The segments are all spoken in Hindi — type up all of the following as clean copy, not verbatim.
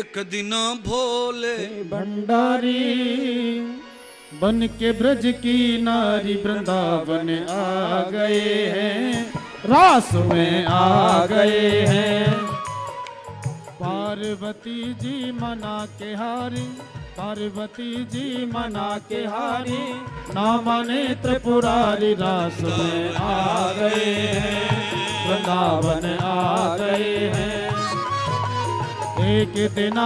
एक दिन भोले भंडारी बन के ब्रज की नारी वृंदावन आ गए हैं, रास में आ गए हैं। पार्वती जी मना के हारी, पार्वती जी मना के हारी, ना माने त्रिपुरारी रास में आ गए हैं, वृंदावन आ गए हैं। एक दिन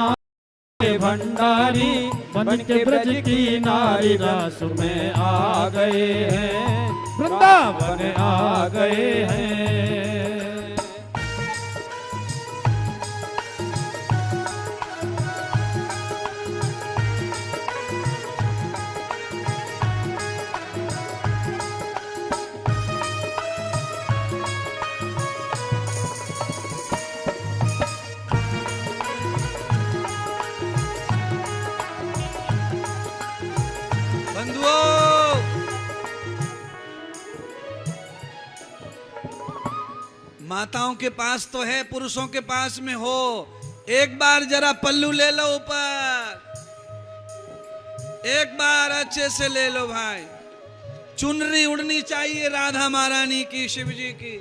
भंडारी बन के ब्रज की नारी रास में आ गए हैं, वृंदावन आ गए हैं। माताओं के पास तो है, पुरुषों के पास में हो, एक बार जरा पल्लू ले लो ऊपर, एक बार अच्छे से ले लो भाई। चुनरी उड़नी चाहिए राधा महारानी की, शिव जी की।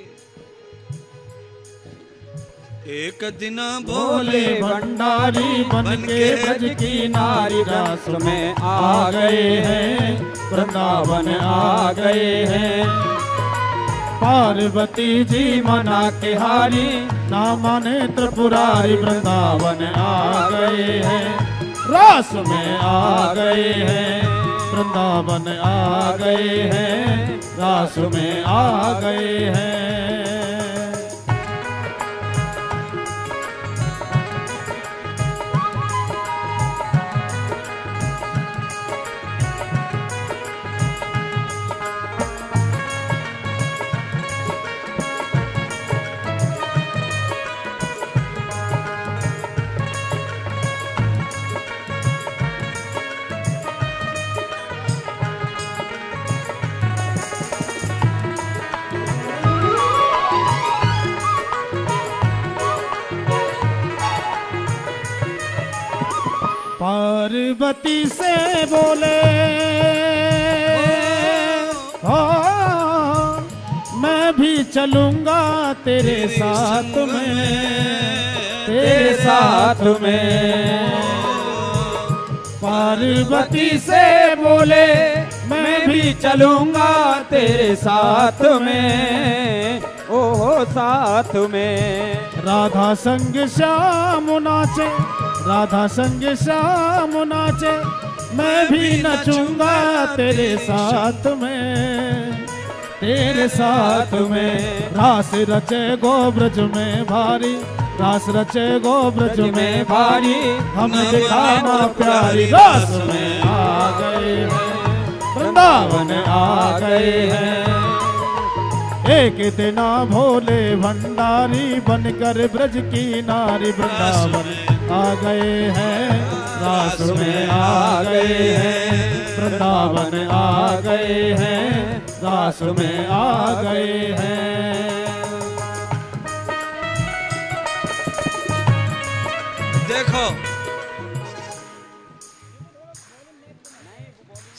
एक दिन भोले भंडारी बन के ब्रज की नारी रास में आ गए हैं, वृंदावन आ गए हैं। पार्वती जी मना के हारी, ना माने त्रिपुरारी वृंदावन आ गए हैं, रास में आ गए हैं, वृंदावन आ गए हैं, रास में आ गए हैं। पार्वती से बोले मैं भी चलूंगा तेरे साथ में, तेरे साथ में। पार्वती से बोले मैं भी चलूंगा तेरे साथ में, ओहो साथ में। राधा संग श्याम नाचे, राधा संग श्याम नाचे, मैं भी नचूंगा तेरे साथ में, तेरे साथ में। रास रचे गोब्रज में भारी, रास रचे गोब्रज में भारी, हम दिखाना प्यारी रास में आ गए हैं, वृंदावन आ गए हैं। एक दिन भोले भंडारी बनकर ब्रज की नारी वृंदावन आ गए हैं, रास में आ गए हैं, वृंदावन आ गए हैं, रास में आ गए हैं। देखो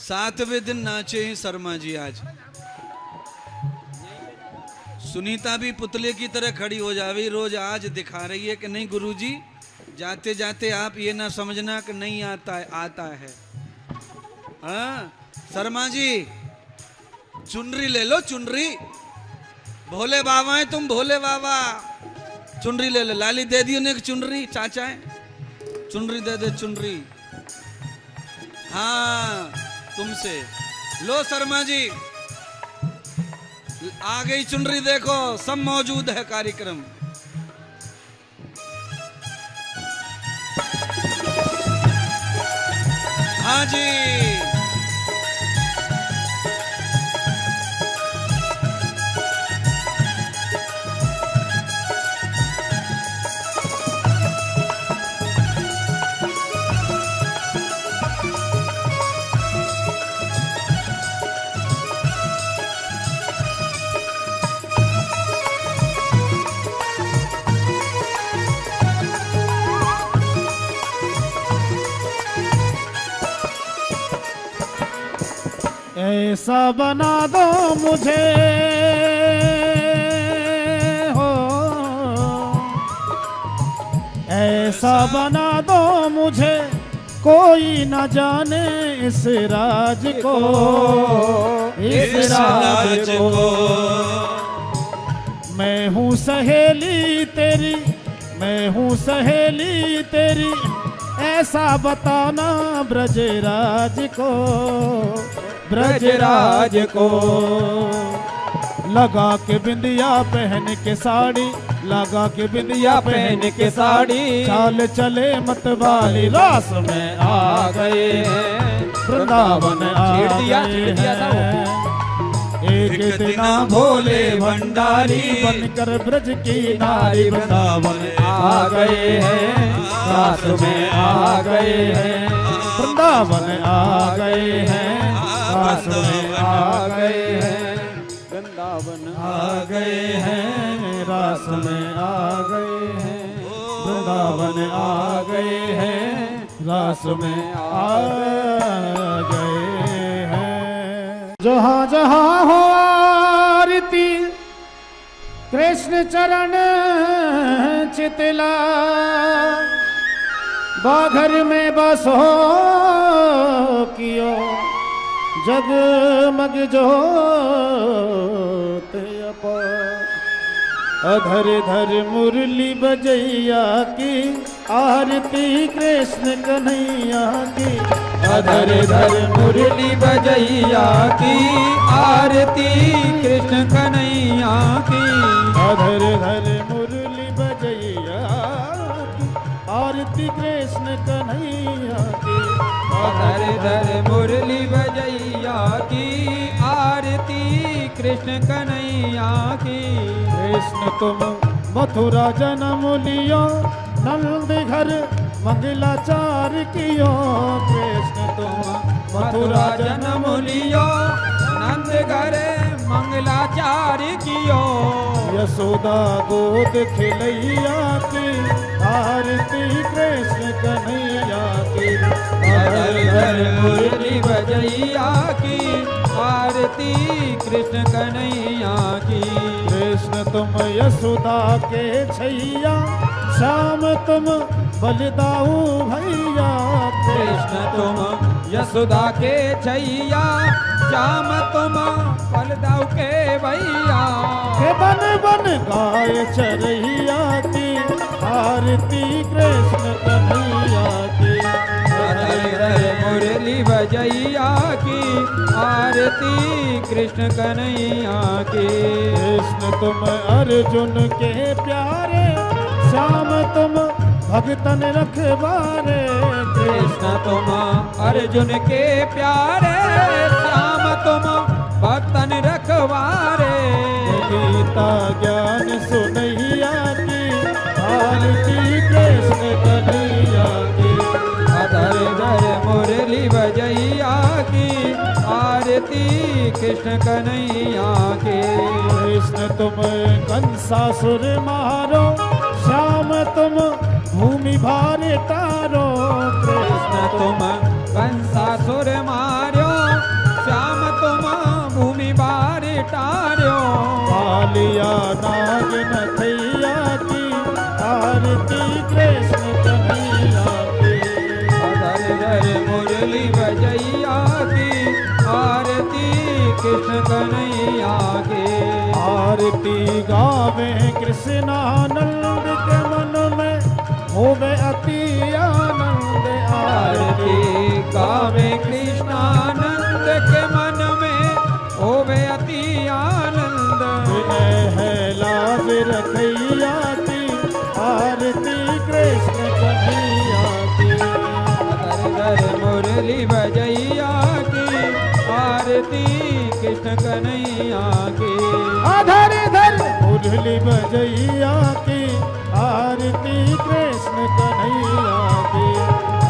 7वें दिन नाचे ही शर्मा जी आज। सुनीता भी पुतले की तरह खड़ी हो जावी, रोज आज दिखा रही है कि नहीं गुरुजी, जाते जाते आप ये ना समझना कि नहीं आता है, आता है। हाँ शर्मा जी चुनरी ले लो, चुनरी। भोले बाबा है तुम, भोले बाबा। चुनरी ले लो। लाली दे दी उन्हें एक चुनरी, चाचा है, चुनरी दे दे, चुनरी। हाँ तुमसे लो शर्मा जी, आ गई चुनरी। देखो सब मौजूद है कार्यक्रम। हाँ जी ऐसा बना दो मुझे हो, ऐसा बना दो मुझे कोई न जाने इस राज को, इस राज को। मैं हूँ सहेली तेरी, मैं हूँ सहेली तेरी, ऐसा बताना ब्रजराज को, ब्रजराज को। लगा के बिंदिया पहन के साड़ी, लगा के बिंदिया पहन के साड़ी, चाल चले मतवाली रास में आ गए हैं, वृंदावन आ गए हैं। एक दिन भोले भंडारी बनकर ब्रज की नारी, वृंदावन आ गए हैं, रास में आ गए हैं, वृंदावन आ गए हैं, रास में आ गए हैं, वृंदावन आ गए हैं, रास में आ गए हैं, वृंदावन आ गए हैं, रास में आ गए हैं। जहाँ जहाँ हो आरती कृष्ण चरण चितला, बाघर में बसो कियो जगमग जोत अपार। अधर धर मुरली बजैया की आरती कृष्ण कन्हैया की, अधर धर मुरली बजैया की आरती कृष्ण कन्हैया की, अधर धर मुरली बजैया की आरती कृष्ण कन्हैया की, अधर धर मुरली बजैया की आरती कृष्ण कन्हैया की। कृष्ण तुम मथुरा जन्म लियो, नंद घर मंगलाचार कियो, कृष्ण तुम मथुरा जन्म लियो, नंद घर मंगलाचार कियो। यशोदा गोद खिलैया की आरती कृष्ण कन्हैया की, अधर धर मुरली बजैया की आरती कृष्ण कन्हैया की। कृष्ण तुम यशोदा के छैया, श्याम तुम बलिदाऊ भैया, कृष्ण तुम यशोदा के छैया, श्याम तुम बलिदाऊ के भैया। के बन बन गाय चरैया की आरती कृष्ण कन्हैया की, अधर धर मुरली बजैया की आरती कृष्ण कन्हैया की। कृष्ण तुम अर्जुन के प्यारे, श्याम तुम भगतन रखवारे, कृष्ण तुम अर्जुन के प्यारे, श्याम तुम भगतन रखवारे। गीता ज्ञान सुनैया की आरती कृष्ण कन्हैया की, अधर धर मुरली बजैया की आरती कृष्ण कन्हैया की। कृष्ण तुम कंसासुर मारो, श्याम तुम भूमि भार तारो, कृष्ण तुम कंसासुर मारो, श्याम तुम भूमि भार तारो। कालिया नाग नथैया की आरती कृष्ण कन्हैया की, अधर धर मुरली बजैया की आरती कृष्ण कन्हैया की। आरती गावे कृष्णानंद के मन में होवे अति आनंद, आरती गावे कृष्णानंद के मन में होवे अति आनंद। विनय है लाज रखैया की आरती कृष्ण कन्हैया की, अधर धर मुरली बजैया की आरती कृष्ण कन्हैया की, अधर धर मुरली बजैया की आरती कृष्ण कन्हैया की,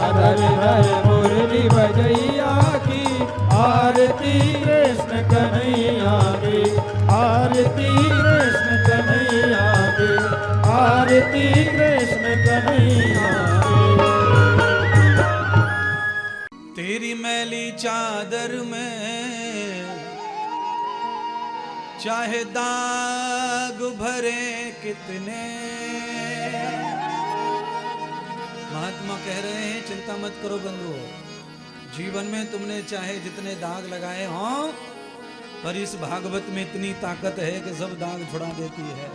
अधर धर मुरली बजैया की आरती कृष्ण कन्हैया की, आरती कृष्ण कन्हैया की, आरती कृष्ण कन्हैया की। तेरी मैली चादर में चाहे दाग भरे कितने। महात्मा कह रहे हैं चिंता मत करो बंधुओं, जीवन में तुमने चाहे जितने दाग लगाए हों, पर इस भागवत में इतनी ताकत है कि सब दाग छुड़ा देती है।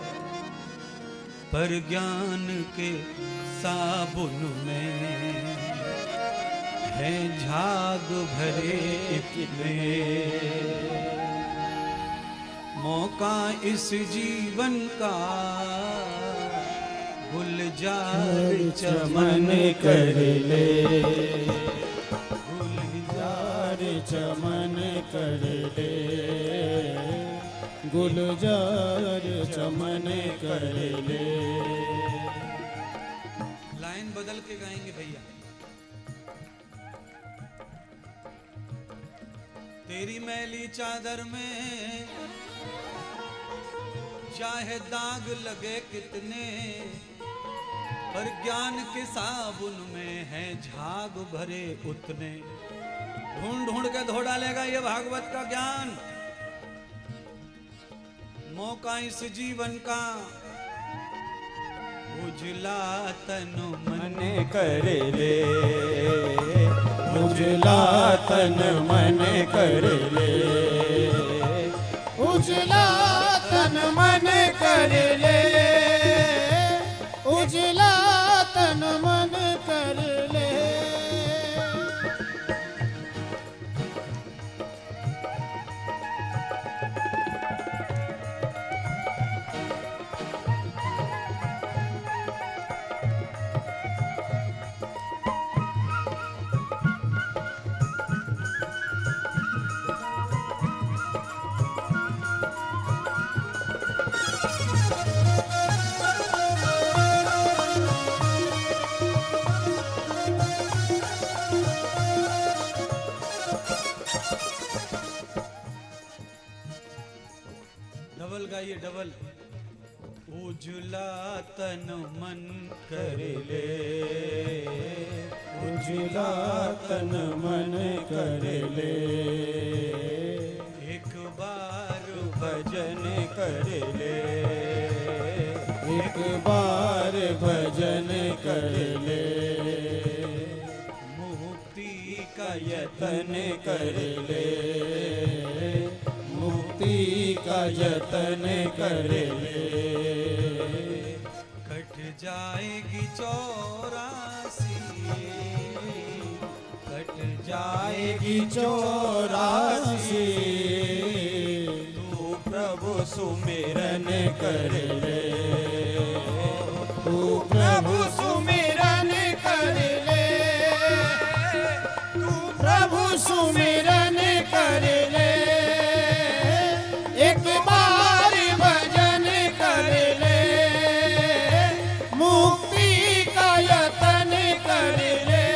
पर ज्ञान के साबुन में है झाग भरे कितने। मौका इस जीवन का गुलजार चमन कर ले, गुलजार चमन कर ले, गुलजार चमन कर ले। लाइन बदल के गाएंगे भैया। तेरी मैली चादर में चाहे दाग लगे कितने, पर ज्ञान के साबुन में है झाग भरे उतने। ढूंढ ढूंढ के धो डालेगा ये भागवत का ज्ञान। मौका इस जीवन का उजला तन मन कर ले, उजला तन मन कर ले, उजला तन मन कर ले, उजला तन मन कर ले। डबल गाइए डबल। उजला तन मन कर ले, उजला तन मन कर ले, एक बार भजन कर ले, एक बार भजन कर ले, मुक्ति का यतन कर ले, मुक्ति का यतन कर ले। कट जाएगी 84, कट जाएगी 84, तू प्रभु सुमिरन कर ले, तू प्रभु सुमिरन कर ले, तू प्रभु सुमिरन कर ले, एक बार भजन कर ले, मुक्ति का यतन कर ले।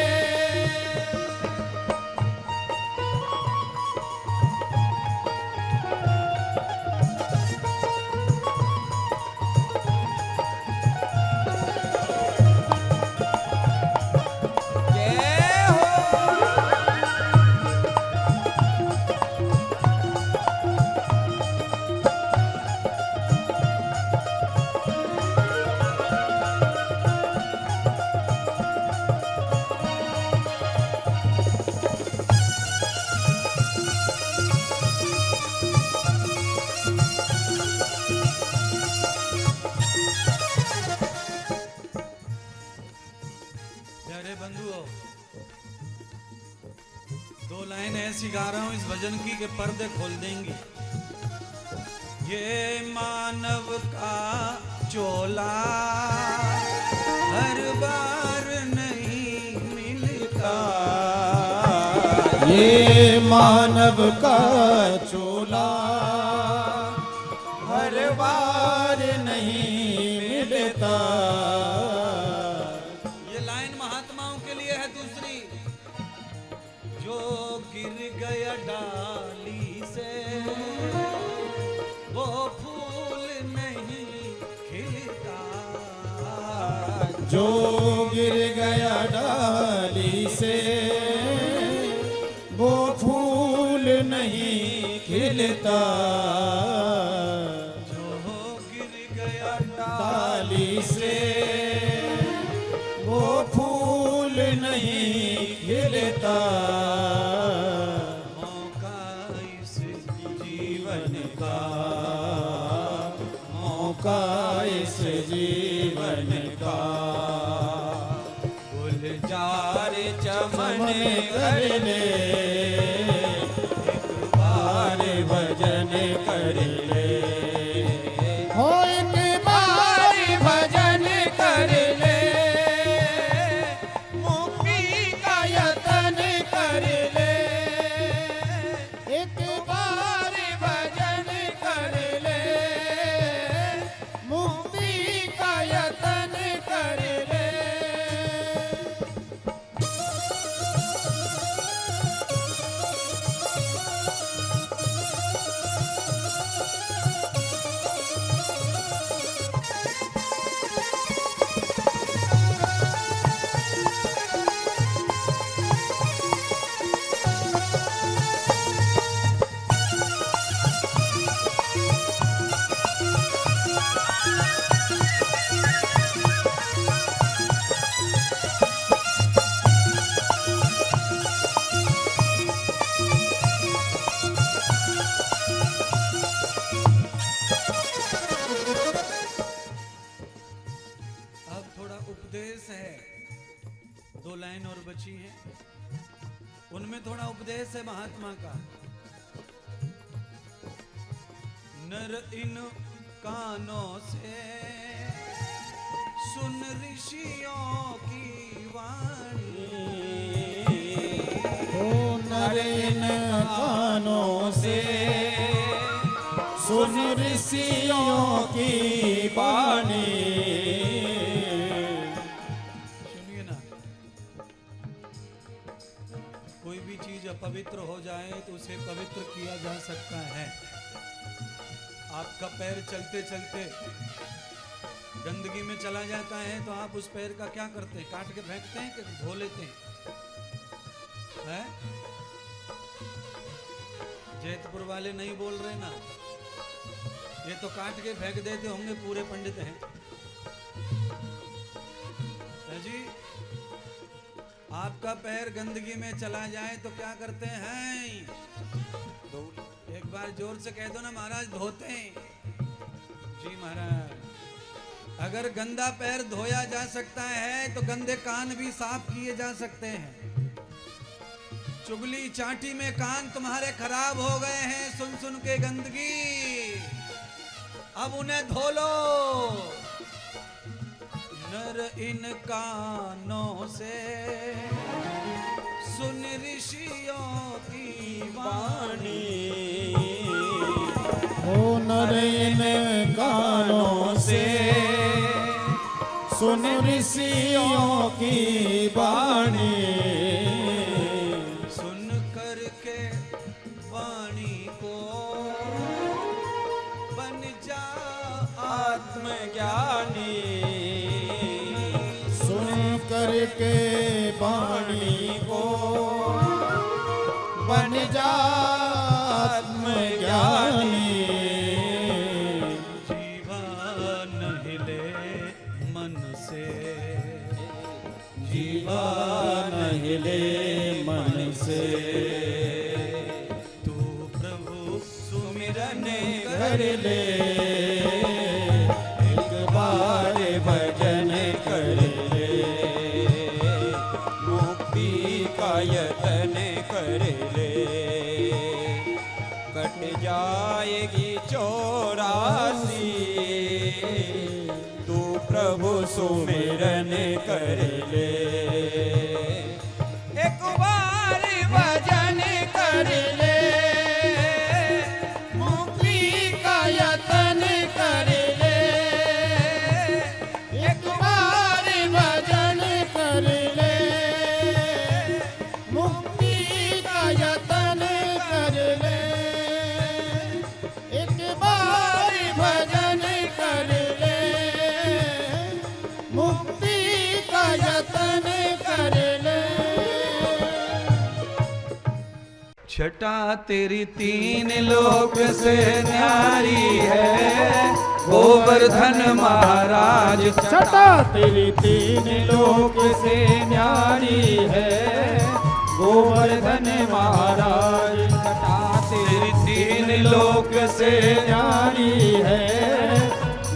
प्यारे बंधुओं, 2 लाइन ऐसी गा रहा हूं इस भजन की कि पर्दे खोल देंगी। ये मानव का चोला हर बार नहीं मिलता, ये मानव का चोला हर बार नहीं मिलता। ये लाइन महात्माओं के लिए है दूसरी। जो गिर गया डाली से वो फूल नहीं खिलता, जो गिर गया डाली से वो फूल नहीं खिलता, जो गिर गया डाली से वो फूल नहीं खिलता। मौका इस जीवन का, मौका इस जीवन का, गुलजार चमन कर ले, एक बार भजन कर ले, हो एक बार भजन कर ले, मुक्ति का यतन कर ले, एक बार भजन कर ले, मुक्ति का यतन कर ले। अब थोड़ा उपदेश है, 2 लाइन और बची हैं, उनमें थोड़ा उपदेश है महात्मा का। नर इन कानों से सुन ऋषियों की वाणी, ओ नर इन कानों से सुन ऋषियों की वाणी। सुनिए ना, कोई भी चीज अपवित्र हो जाए तो उसे पवित्र किया जा सकता है। आपका पैर चलते चलते गंदगी में चला जाता है तो आप उस पैर का क्या करते हैं? काट के फेंकते हैं कि धो लेते हैं? जैतपुर वाले नहीं बोल रहे ना, ये तो काट के फेंक देते होंगे, पूरे पंडित हैं। है जी, आपका पैर गंदगी में चला जाए तो क्या करते हैं? एक बार जोर से कह दो ना महाराज, धोते हैं। जी महाराज, अगर गंदा पैर धोया जा सकता है तो गंदे कान भी साफ किए जा सकते हैं। चुगली चाटी में कान तुम्हारे खराब हो गए हैं सुन सुन के गंदगी, अब उन्हें धो लो। नर इन कानों से सुन ऋषियों की वाणी, ओ नर इन कानों से सुन ऋषियों की वाणी। सुन करके वाणी को बन जा आत्मज्ञानी, सुन करके वाणी को बन जा आत्मज्ञानी। जीवन हिले मन से, जीवन हिले मन से, तू प्रभु सुमिरन कर ले, एक बार भजन कर ले, मुक्ति का यतन कर ले, कट जाएगी 84, तू प्रभु सुमिरन कर ले, एक बार भजन कर ले, मुक्ति का यतन कर ले, एक बार भजन कर ले, मुक्ति का यतन कर ले, एक बार भजन कर ले, मुक्ति का यतन कर छटा तेरी तीन लोक से न्यारी है गोवर्धन महाराज। छटा तेरी तीन लोक से न्यारी है गोवर्धन महाराज। छटा तेरी तीन लोक से न्यारी है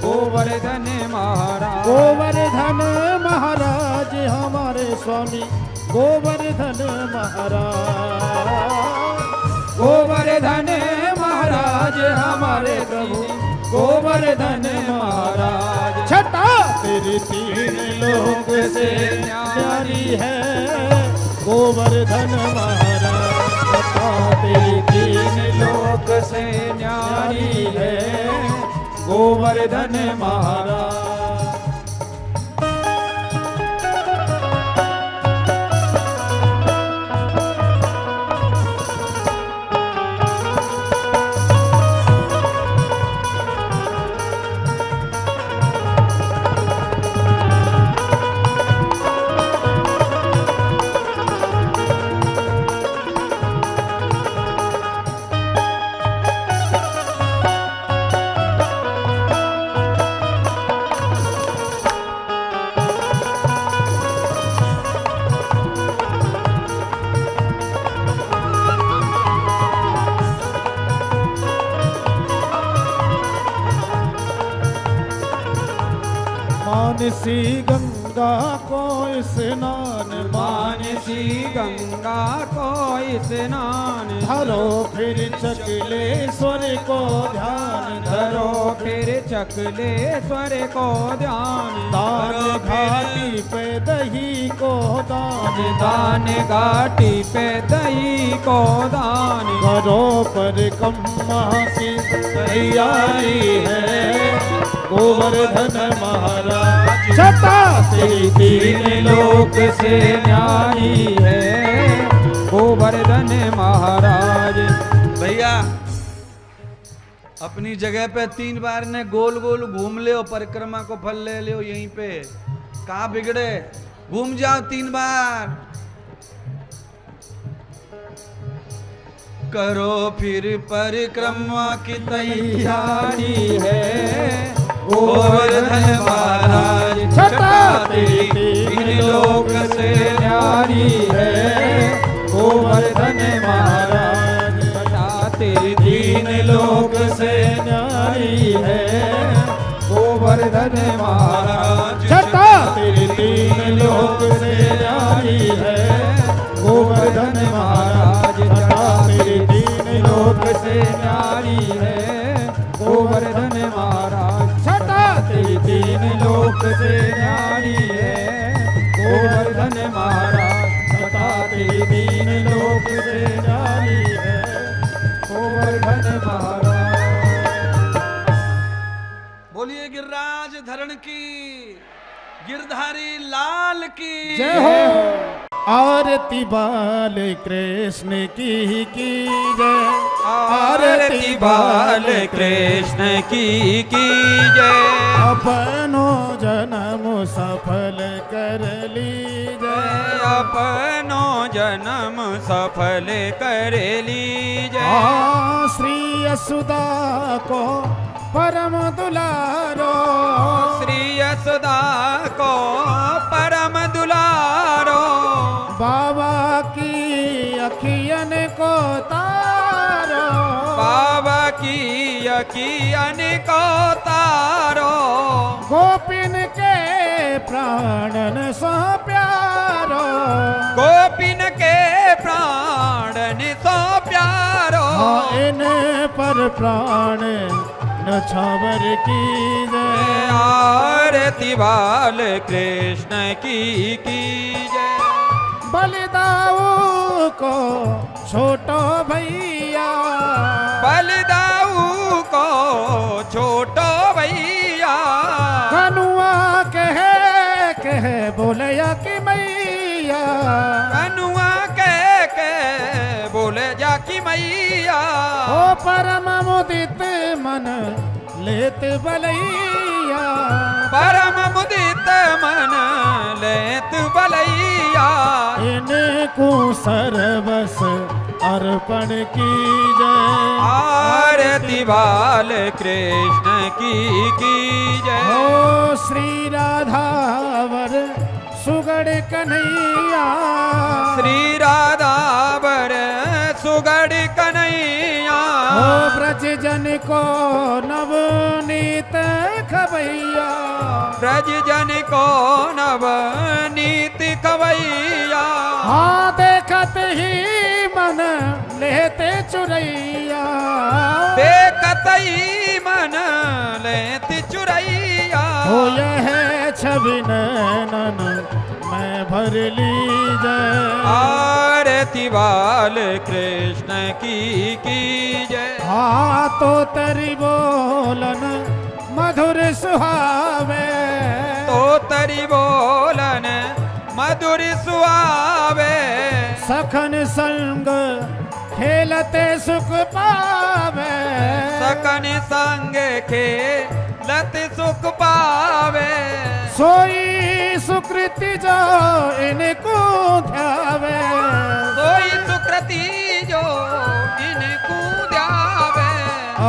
गोवर्धन महाराज। गोवर्धन महाराज हमारे स्वामी गोवर्धन महाराज। गोवर्धन महाराज हमारे प्रभु गोवर्धन महाराज। छटा तेरी तीन लोक से न्यारी है गोवर्धन महाराज। छटा तेरी तीन लोक से न्यारी है गोवर्धन महाराज। मानसी गंगा को स्नान मानसी गंगा को स्नान धरो फिर चकलेश्वर को ध्यान। धरो फिर चकलेश्वर को ध्यान। दान घाटी पे दही को दान। दान घाटी पे दही को दान। करो परिक्रमा की तैयारी है गोवर्धन महाराज। छटा तेरी तीन लोक से न्यारी है गोवर्धन महाराज। भैया अपनी जगह पे 3 बार ने गोल गोल घूम ले और परिक्रमा को फल ले ले यहीं पे। कहाँ बिगड़े, घूम जाओ 3 बार। करो फिर परिक्रमा की तैयारी है गोवर्धन महाराज। छटा तेरी तीन लोक से न्यारी है गोवर्धन महाराज। छटा तेरी तीन लोक से न्यारी है गोवर्धन महाराज। छटा तेरी तीन लोक से न्यारी है गोवर्धन महाराज। छटा तेरी तीन लोक से न्यारी है गोवर्धन महाराज। छटा तेरी तीन लोक से न्यारी है गोवर्धन महाराज। छटा तेरी तीन लोक से न्यारी है गोवर्धन महाराज। बोलिए गिरिराज धरण की, गिरधारी लाल की जय हो। आरती बाल कृष्ण की जय। आरती बाल कृष्ण की जय। अपनो जन्म सफल कर लीजय। अपनो जन्म सफल कर लीजय। श्री यशोदा को परम दुलारो। श्री यशोदा को परम दुलारो। बाबा की अखियन को तारो। बाबा की अखियन को तारो। गोपिन के प्राणन सो प्यारो। गोपिन के प्राणन सो प्यारो। इन पर प्राण नछावर की जय। आरती बाल कृष्ण की जय। बलिदाऊ को छोटो भैया। बलिदाऊ को छोटो भैया। कनुआ कह बोलया कि मैया। कनुआ कह बोले जा कि मैया। ओ परम मुदित मन लेत बलैया परम मुदित मन लेत बलैया इनको सर्वस अर्पण की जय आरती बाल कृष्ण की जय हो श्री राधावर सुगड़ कन्हैया श्री राधावर सुगड़ कन्हैया हो ब्रज जन को नवनीत खबैया ब्रज जन को नवनीत खवैया हाँ देखत ही मन लेते चुरैया देखत ही मन लेते चुरैया हो यह छवि नैनन मैं भर लीजय आरती बाल कृष्ण की जय हाँ तो तरी बोलन मधुर सुहावे तो तरी बोलन मधुर सुहावे सखन संग खेलते सुख पावे सकन संग खेलत सुख पावे सोई सुकृति जो इनको ध्यावे सोई सुकृति जो इनको ध्यावे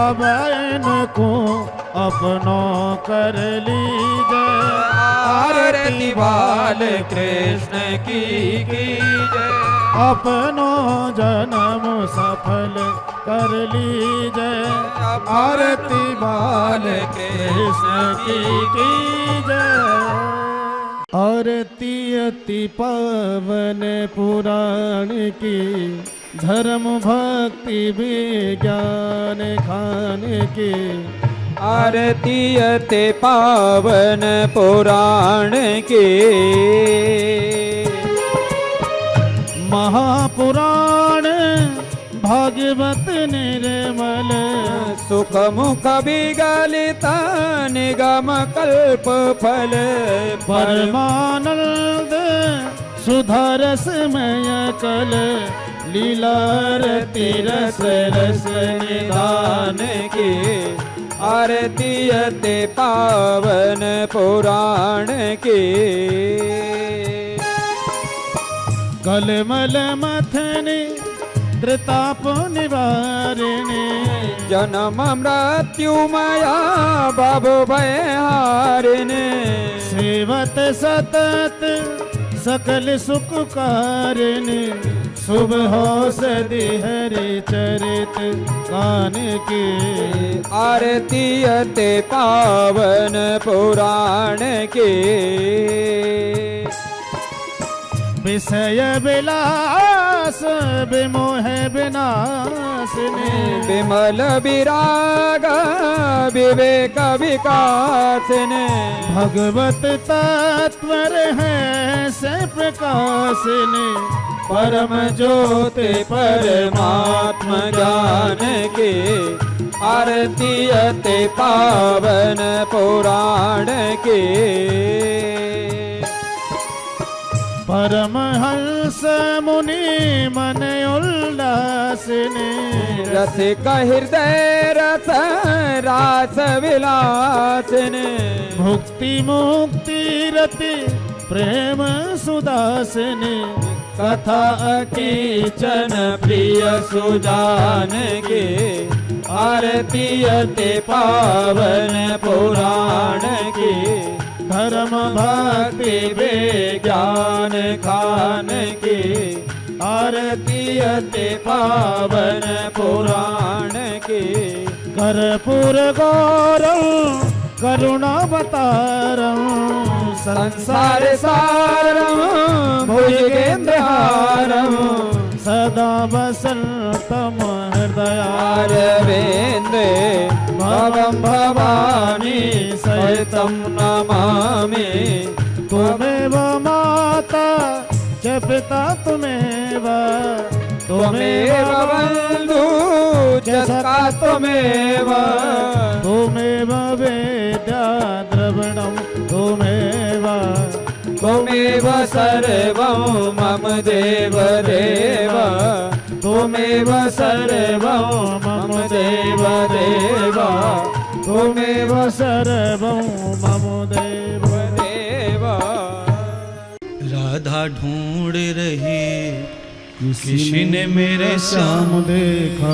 अब इनको अपनो कर लीजय आरती बाल कृष्ण की जय अपनो जन्म सफल कर लीजय आरती बाल कृष्ण की जय आरती अति पावन पुराण की धर्म भक्ति विज्ञान खान की आरती अति पावन पुराण के महापुराण भागवत निर्मल सुख मुख विगलित निगम कल्प फल परमानंद सुधारसमय कल लीलारती रस रस निधान के आरती अति पावन पुराण के कलमल मथने धृताप निवारिणे जन्म मृत्यु माया बाबु भयहारिणे सेवत सतत सकल सुख कारिणे शुभ हो सदी हरि चरित कान के आरती अति पावन पुराण के विषय विलास विमोह विनाशिनी विमल विराग विवेक विकासिनी भगवत तत्वर है से प्रकाशिनी परम ज्योति परमात्म ज्ञान के आरती अति पावन पुराण के परमहंस मुनि मन उल्लासिनी रसिक हृदय रस रास विलासिनी भुक्ति मुक्ति रति प्रेम सुदासिनी कथा कीचन प्रिय सुजान के आरती अति पावन पुराण के धर्म भक्ति विज्ञान खान के आरती अति पावन पुराण के कर्पूर गौरव करुणावतारं संसार सारम भुजगेन्द्रहारम सदा वसन्तम हृदयार अरविन्दे भवं भवानी सहितं नमामि त्वमेव माता च पिता त्वमेव त्वमेव बन्धु च सखा त्वमेव त्वमेव वेद्या द्रविणं त्वमेव त्वमेव सर्वं मम देव देव त्वमेव सर्वं मम देव देव त्वमेव सर्वं मम देव देव राधा ढूंढ रही किसी ने मेरे श्याम देखा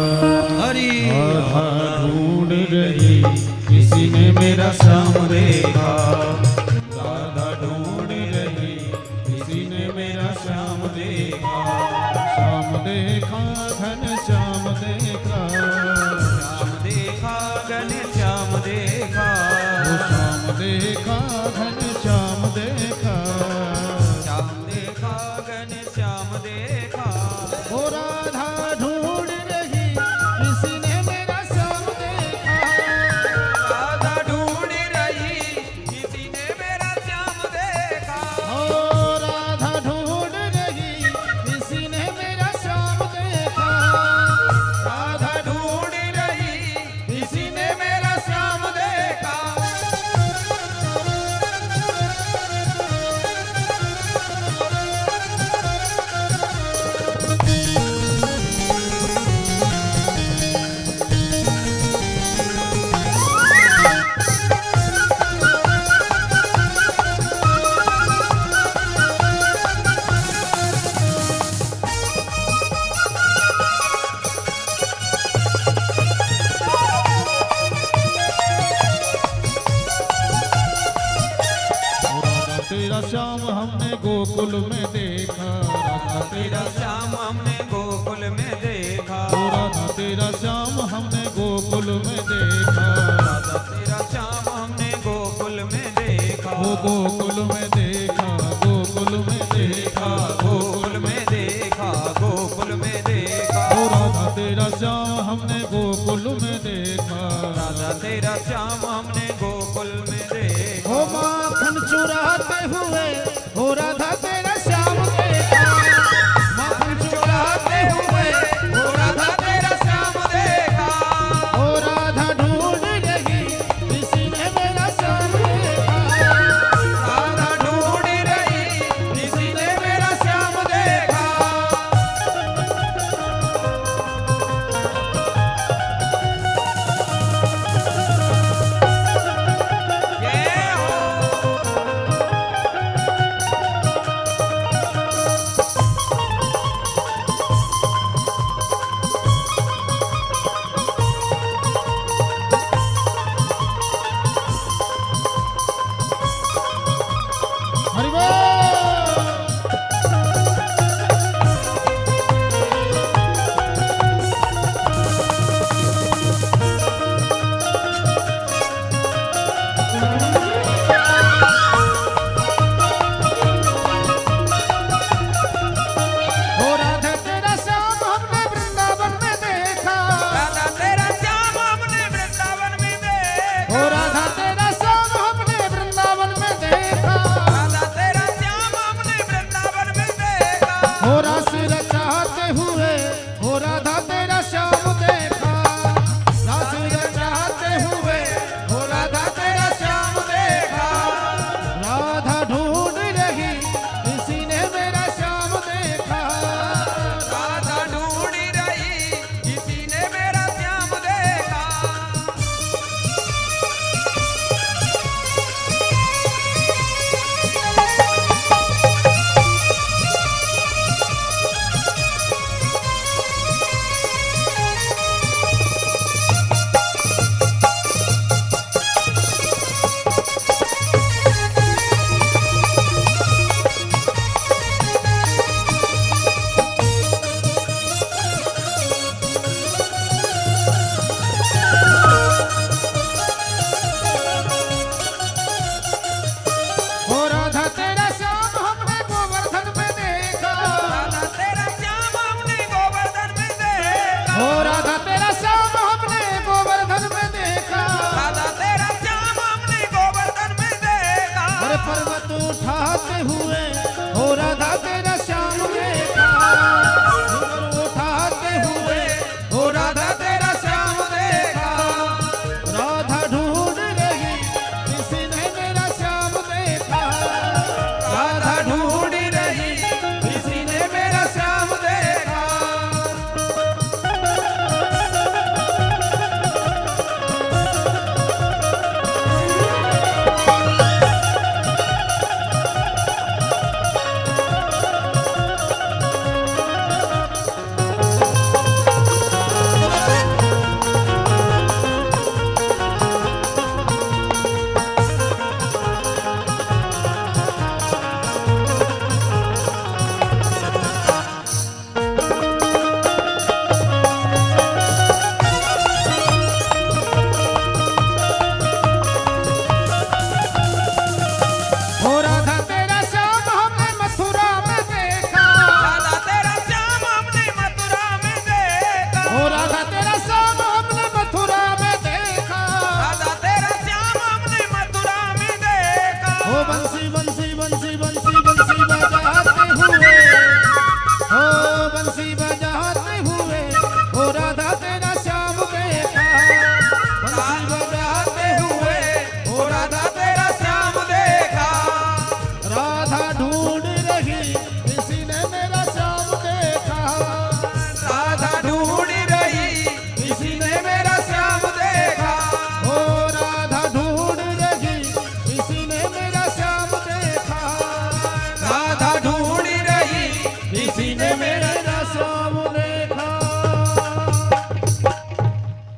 हरी राधा ढूंढ रही किसी ने मेरा श्याम देखा राधा ढूंढ रही किसी ने मेरा श्याम देखा श्याम देखा घन श्याम देखा श्याम देखा घन श्याम देखा वो श्याम देखा घन श्याम देखा श्याम देखा घन श्याम देखा वो राधा ढूंढ रही किसी ने मेरा श्याम देखा राधा ढूंढ रही किसी ने मेरा श्याम देखा ओ राधा ढूंढ रही किसी ने मेरा श्याम देखा राधा ढूंढ रही किसी ने मेरा श्याम देखा राधा तेरा श्याम हमने गोकुल में देखा राधा तेरा श्याम हमने गोकुल में देखा राधा तेरा श्याम हमने गोकुल में देखा राधा तेरा श्याम हमने गोकुल में देखा वो गोकुल में देखा गोकुल में देखा गोकुल में देखा गोकुल में देखा ओ राधा तेरा श्याम हमने गोकुल में देखा राधा तेरा श्याम हमने